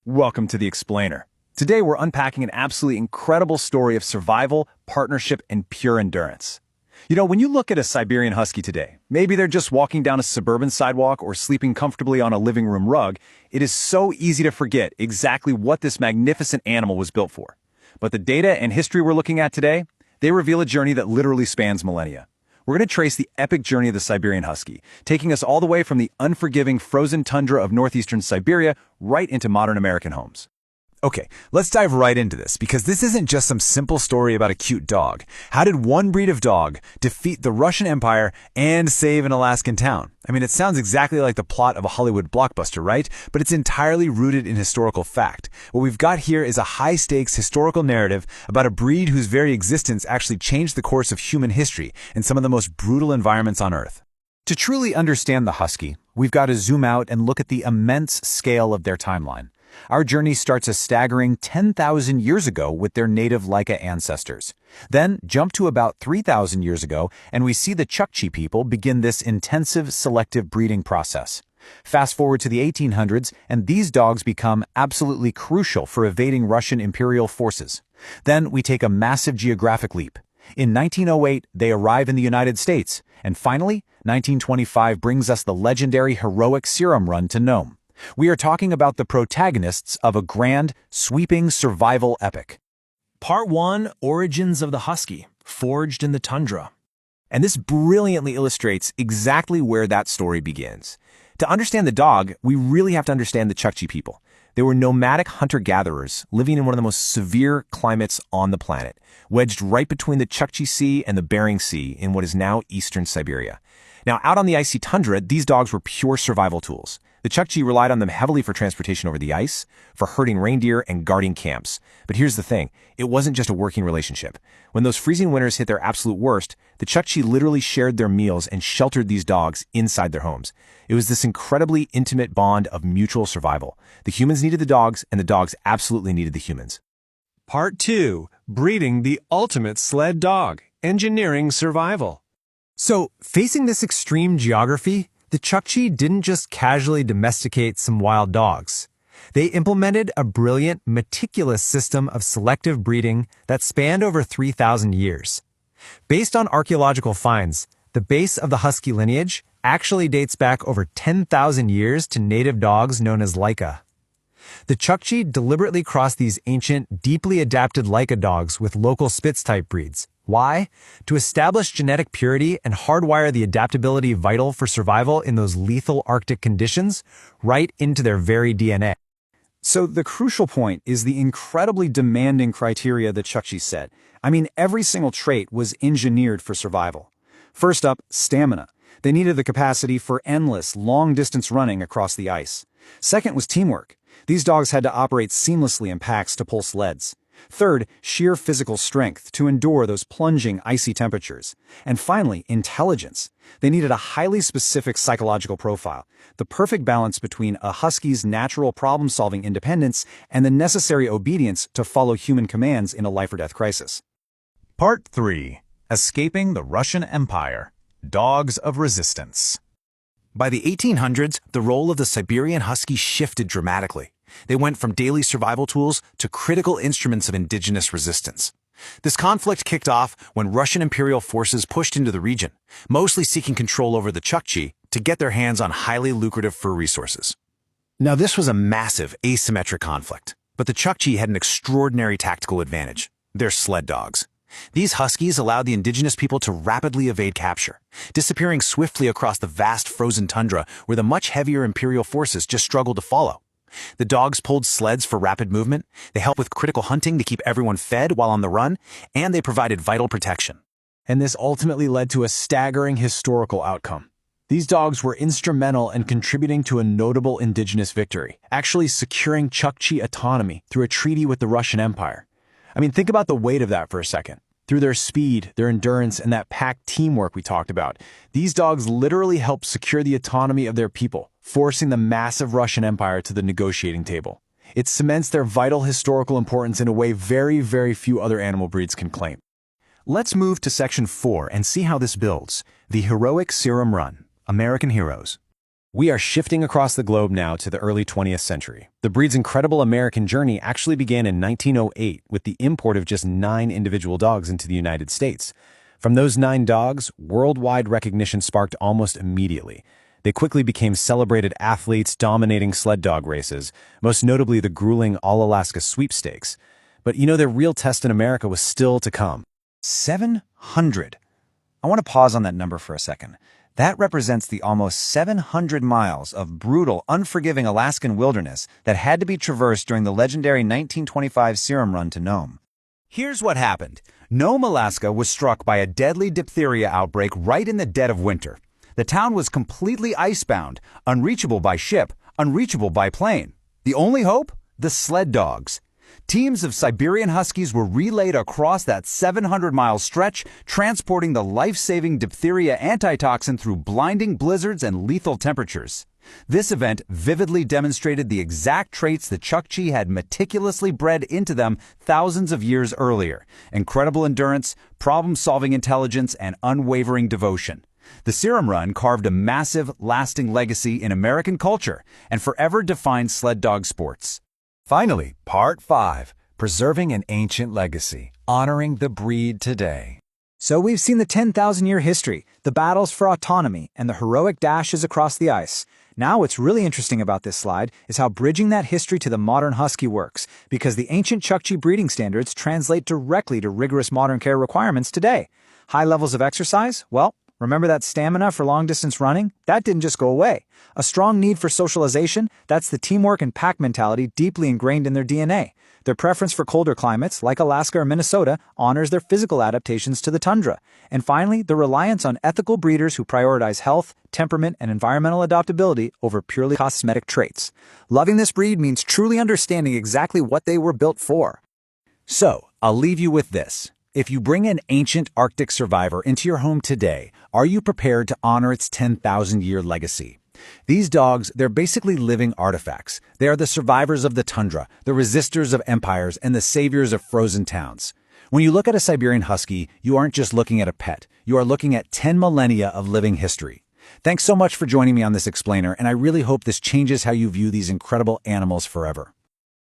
Welcome to The Explainer. Today we're unpacking an absolutely incredible story of survival, partnership, and pure endurance. When you look at a Siberian Husky today, maybe they're just walking down a suburban sidewalk or sleeping comfortably on a living room rug, it is so easy to forget exactly what this magnificent animal was built for. But the data and history we're looking at today, they reveal a journey that literally spans millennia. We're going to trace the epic journey of the Siberian Husky, taking us all the way from the unforgiving frozen tundra of northeastern Siberia right into modern American homes. Okay, let's dive right into this, because this isn't just some simple story about a cute dog. How did one breed of dog defeat the Russian Empire and save an Alaskan town? It sounds exactly like the plot of a Hollywood blockbuster, right? But it's entirely rooted in historical fact. What we've got here is a high-stakes historical narrative about a breed whose very existence actually changed the course of human history in some of the most brutal environments on Earth. To truly understand the Husky, we've got to zoom out and look at the immense scale of their timeline. Our journey starts a staggering 10,000 years ago with their native Laika ancestors. Then jump to about 3,000 years ago, and we see the Chukchi people begin this intensive selective breeding process. Fast forward to the 1800s, and these dogs become absolutely crucial for evading Russian imperial forces. Then we take a massive geographic leap. In 1908, they arrive in the United States, and finally, 1925 brings us the legendary heroic serum run to Nome. We are talking about the protagonists of a grand, sweeping survival epic. Part 1, Origins of the Husky, Forged in the Tundra. And this brilliantly illustrates exactly where that story begins. To understand the dog, we really have to understand the Chukchi people. They were nomadic hunter-gatherers living in one of the most severe climates on the planet, wedged right between the Chukchi Sea and the Bering Sea in what is now eastern Siberia. Now, out on the icy tundra, these dogs were pure survival tools. The Chukchi relied on them heavily for transportation over the ice, for herding reindeer and guarding camps. But here's the thing, it wasn't just a working relationship. When those freezing winters hit their absolute worst, the Chukchi literally shared their meals and sheltered these dogs inside their homes. It was this incredibly intimate bond of mutual survival. The humans needed the dogs, and the dogs absolutely needed the humans. Part 2, Breeding the Ultimate Sled Dog, Engineering Survival. So, facing this extreme geography, the Chukchi didn't just casually domesticate some wild dogs. They implemented a brilliant, meticulous system of selective breeding that spanned over 3,000 years. Based on archaeological finds, the base of the Husky lineage actually dates back over 10,000 years to native dogs known as Laika. The Chukchi deliberately crossed these ancient, deeply adapted Laika dogs with local Spitz-type breeds. Why? To establish genetic purity and hardwire the adaptability vital for survival in those lethal Arctic conditions right into their very DNA. So the crucial point is the incredibly demanding criteria the Chukchi set. Every single trait was engineered for survival. First up, stamina. They needed the capacity for endless, long-distance running across the ice. Second was teamwork. These dogs had to operate seamlessly in packs to pull sleds. Third, sheer physical strength to endure those plunging, icy temperatures. And finally, intelligence. They needed a highly specific psychological profile, the perfect balance between a husky's natural problem-solving independence and the necessary obedience to follow human commands in a life-or-death crisis. Part 3, Escaping the Russian Empire, Dogs of Resistance. By the 1800s, the role of the Siberian Husky shifted dramatically. They went from daily survival tools to critical instruments of indigenous resistance. This conflict kicked off when Russian imperial forces pushed into the region, mostly seeking control over the Chukchi to get their hands on highly lucrative fur resources. Now, this was a massive, asymmetric conflict, but the Chukchi had an extraordinary tactical advantage: their sled dogs. These Huskies allowed the indigenous people to rapidly evade capture, disappearing swiftly across the vast frozen tundra where the much heavier imperial forces just struggled to follow. The dogs pulled sleds for rapid movement, they helped with critical hunting to keep everyone fed while on the run, and they provided vital protection. And this ultimately led to a staggering historical outcome. These dogs were instrumental in contributing to a notable indigenous victory, actually securing Chukchi autonomy through a treaty with the Russian Empire. Think about the weight of that for a second. Through their speed, their endurance, and that pack teamwork we talked about, these dogs literally helped secure the autonomy of their people, forcing the massive Russian Empire to the negotiating table. It cements their vital historical importance in a way very, very few other animal breeds can claim. Let's move to Section 4 and see how this builds. The Heroic Serum Run, American Heroes. We are shifting across the globe now to the early 20th century. The breed's incredible American journey actually began in 1908 with the import of just 9 individual dogs into the United States. From those 9 dogs, worldwide recognition sparked almost immediately. They quickly became celebrated athletes dominating sled dog races, most notably the grueling All-Alaska Sweepstakes. But their real test in America was still to come. 700. I want to pause on that number for a second. That represents the almost 700 miles of brutal, unforgiving Alaskan wilderness that had to be traversed during the legendary 1925 serum run to Nome. Here's what happened. Nome, Alaska was struck by a deadly diphtheria outbreak right in the dead of winter. The town was completely icebound, unreachable by ship, unreachable by plane. The only hope? The sled dogs. Teams of Siberian Huskies were relayed across that 700-mile stretch, transporting the life-saving diphtheria antitoxin through blinding blizzards and lethal temperatures. This event vividly demonstrated the exact traits the Chukchi had meticulously bred into them thousands of years earlier: incredible endurance, problem-solving intelligence, and unwavering devotion. The serum run carved a massive, lasting legacy in American culture and forever defined sled dog sports. Finally, Part 5, Preserving an Ancient Legacy, Honoring the Breed Today. So we've seen the 10,000-year history, the battles for autonomy, and the heroic dashes across the ice. Now what's really interesting about this slide is how bridging that history to the modern Husky works, because the ancient Chukchi breeding standards translate directly to rigorous modern care requirements today. High levels of exercise? Well, remember that stamina for long-distance running? That didn't just go away. A strong need for socialization? That's the teamwork and pack mentality deeply ingrained in their DNA. Their preference for colder climates, like Alaska or Minnesota, honors their physical adaptations to the tundra. And finally, the reliance on ethical breeders who prioritize health, temperament, and environmental adaptability over purely cosmetic traits. Loving this breed means truly understanding exactly what they were built for. So, I'll leave you with this. If you bring an ancient Arctic survivor into your home today, are you prepared to honor its 10,000-year legacy? These dogs, they're basically living artifacts. They are the survivors of the tundra, the resistors of empires, and the saviors of frozen towns. When you look at a Siberian Husky, you aren't just looking at a pet. You are looking at 10 millennia of living history. Thanks so much for joining me on this explainer, and I really hope this changes how you view these incredible animals forever.